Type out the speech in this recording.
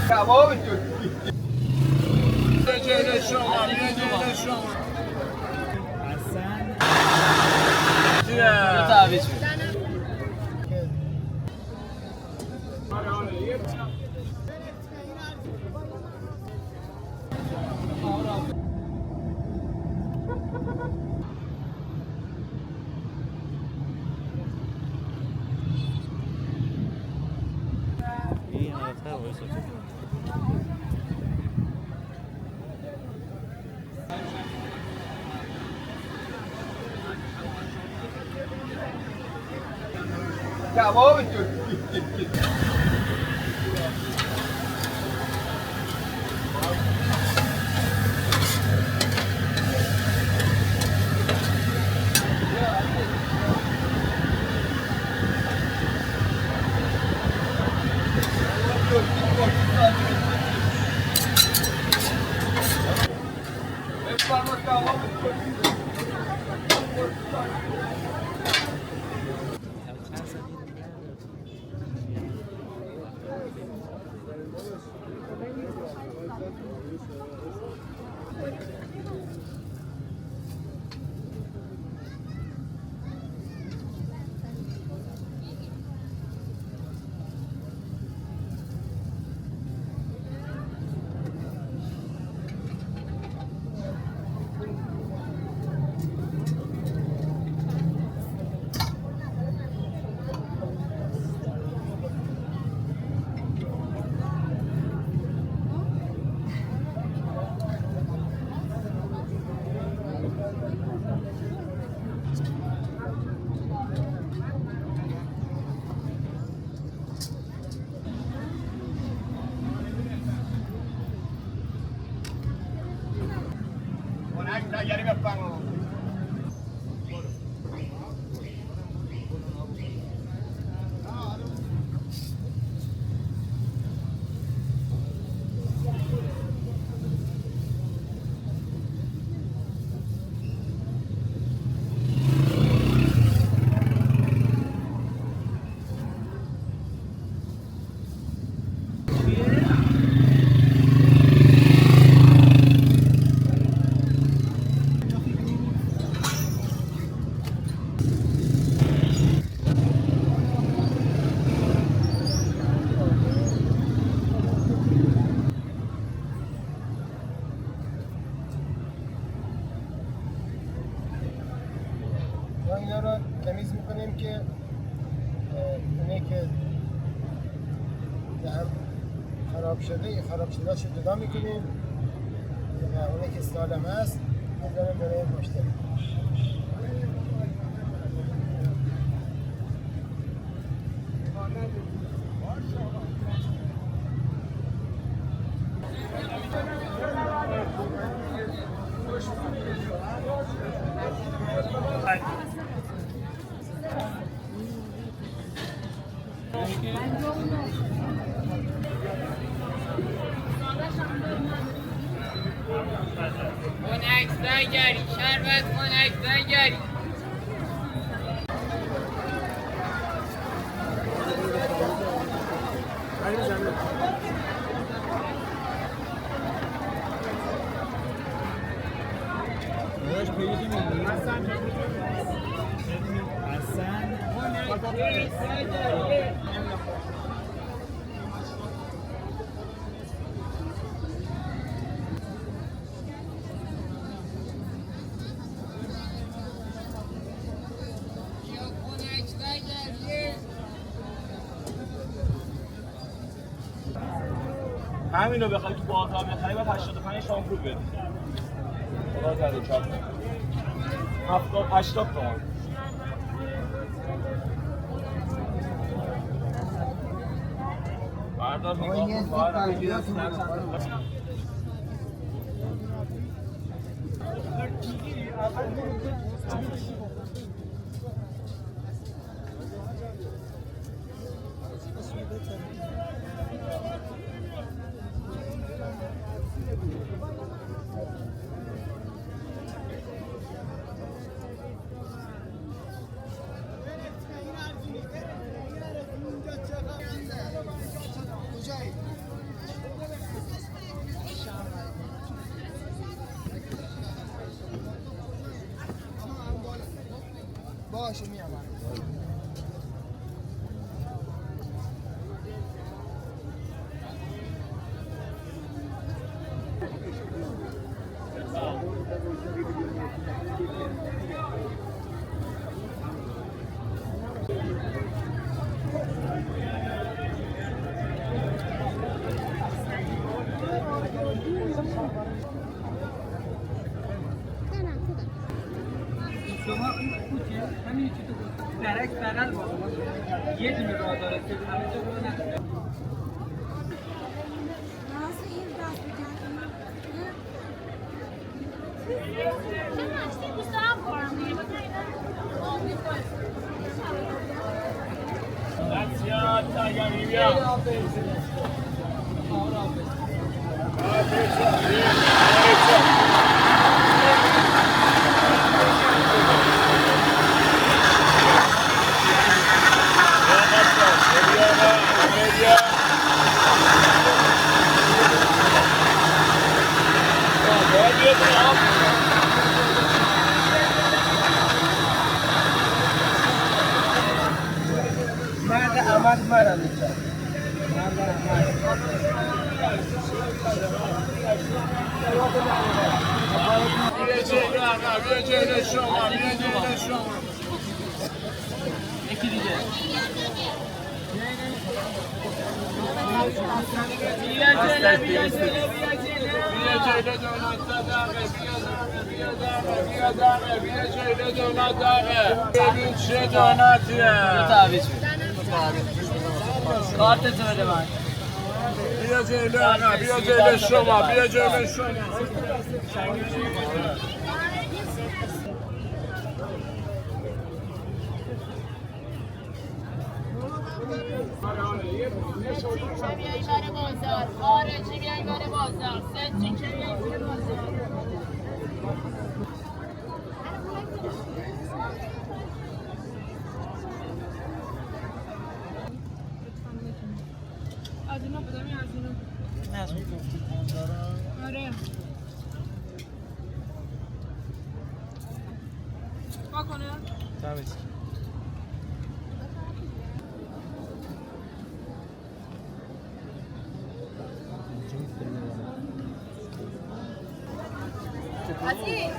کباب ترکی. جلو شما جلو شما حسن چیه؟ تعویض می‌دم. کباب ترکی. Yari bappango. اینا رو تمیز میکنیم که اونه که هم خراب شده شو جدا میکنیم و اونه که سالم هست میذاریم برای مشتری. خنک نگری شربت خنک نگری همین رو بخوای تو بازار بخری باید 85 شامپور بدی. خدا کرده چاپ 70 80 تومن. بردار نگاه کن. باشه میام. شما این کوچه همین چی تو درک بغل با یه دونه راه داره که همه جا رو نداره. مرد عمل مرد اینجا. مرد عمل. بیا جلو شما. یکی دیگه. ببین چه دانتیه. تعویض کارتتو بده من. بیا جلو شما. بیایی بر بازار خارجی بیایی بر بازار سنچی که بیایی بر بازار از اینا بدم از اینا آره با کنه تعویض Así.